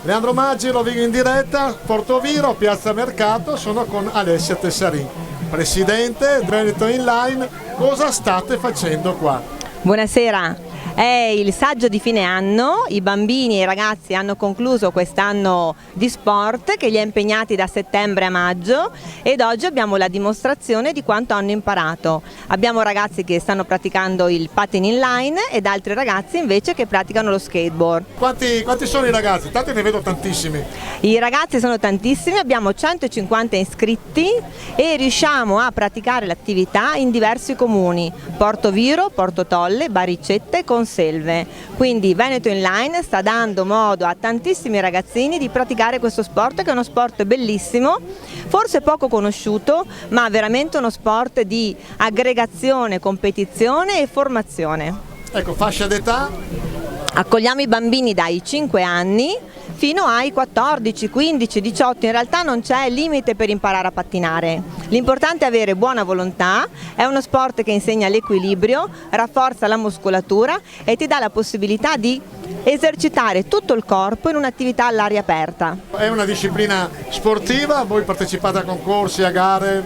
Leandro Maggi, Rovigo in diretta, Portoviro, Piazza Mercato, sono con Alessia Tessarin, presidente Veneto Inline. Cosa state facendo qua? Buonasera. È il saggio di fine anno, i bambini e i ragazzi hanno concluso quest'anno di sport che li ha impegnati da settembre a maggio ed oggi abbiamo la dimostrazione di quanto hanno imparato. Abbiamo ragazzi che stanno praticando il patin inline ed altri ragazzi invece che praticano lo skateboard. Quanti sono i ragazzi? Tanti ne vedo tantissimi. I ragazzi sono tantissimi, abbiamo 150 iscritti e riusciamo a praticare l'attività in diversi comuni: Portoviro, Porto Tolle, Baricette, Conselve. Quindi Veneto Inline sta dando modo a tantissimi ragazzini di praticare questo sport, che è uno sport bellissimo, forse poco conosciuto, ma veramente uno sport di aggregazione, competizione e formazione. Ecco, fascia d'età? Accogliamo i bambini dai 5 anni fino ai 14, 15, 18, in realtà non c'è limite per imparare a pattinare. L'importante è avere buona volontà, è uno sport che insegna l'equilibrio, rafforza la muscolatura e ti dà la possibilità di esercitare tutto il corpo in un'attività all'aria aperta. È una disciplina sportiva, voi partecipate a concorsi, a gare?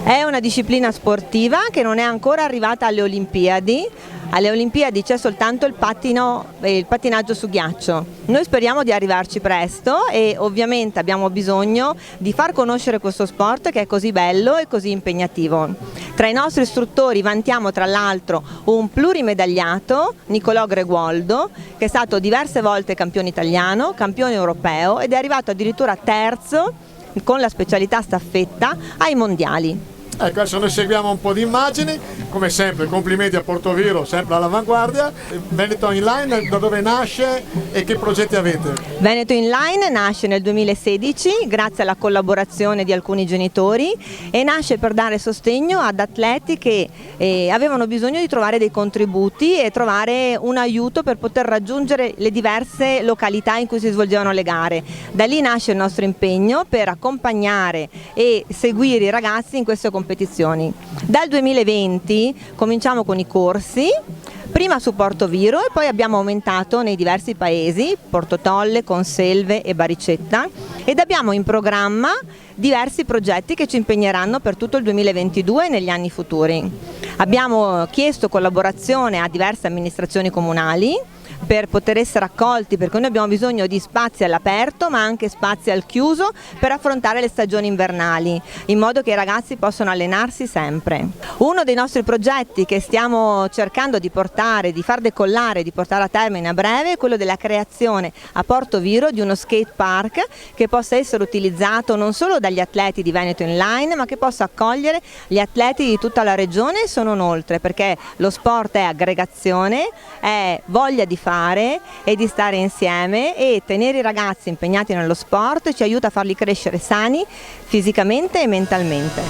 È una disciplina sportiva che non è ancora arrivata alle Olimpiadi. Alle Olimpiadi c'è soltanto il pattinaggio su ghiaccio. Noi speriamo di arrivarci presto e ovviamente abbiamo bisogno di far conoscere questo sport che è così bello e così impegnativo. Tra i nostri istruttori vantiamo tra l'altro un plurimedagliato, Nicolò Greguoldo, che è stato diverse volte campione italiano, campione europeo ed è arrivato addirittura terzo con la specialità staffetta ai mondiali. Ecco, adesso noi seguiamo un po' di immagini, come sempre complimenti a Portoviro, sempre all'avanguardia. Veneto Inline da dove nasce e che progetti avete? Veneto Inline nasce nel 2016 grazie alla collaborazione di alcuni genitori e nasce per dare sostegno ad atleti che avevano bisogno di trovare dei contributi e trovare un aiuto per poter raggiungere le diverse località in cui si svolgevano le gare. Da lì nasce il nostro impegno per accompagnare e seguire i ragazzi in queste competizioni. Dal 2020 cominciamo con i corsi, prima su Portoviro e poi abbiamo aumentato nei diversi paesi, Porto Tolle, Conselve e Baricetta, ed abbiamo in programma diversi progetti che ci impegneranno per tutto il 2022 e negli anni futuri. Abbiamo chiesto collaborazione a diverse amministrazioni comunali per poter essere accolti, perché noi abbiamo bisogno di spazi all'aperto ma anche spazi al chiuso per affrontare le stagioni invernali, in modo che i ragazzi possano allenarsi sempre. Uno dei nostri progetti che stiamo cercando di far decollare, di portare a termine a breve, è quello della creazione a Portoviro di uno skate park che possa essere utilizzato non solo dagli atleti di Veneto Inline, ma che possa accogliere gli atleti di tutta la regione e sono oltre, perché lo sport è aggregazione, è voglia di fare e di stare insieme, e tenere i ragazzi impegnati nello sport ci aiuta a farli crescere sani fisicamente e mentalmente.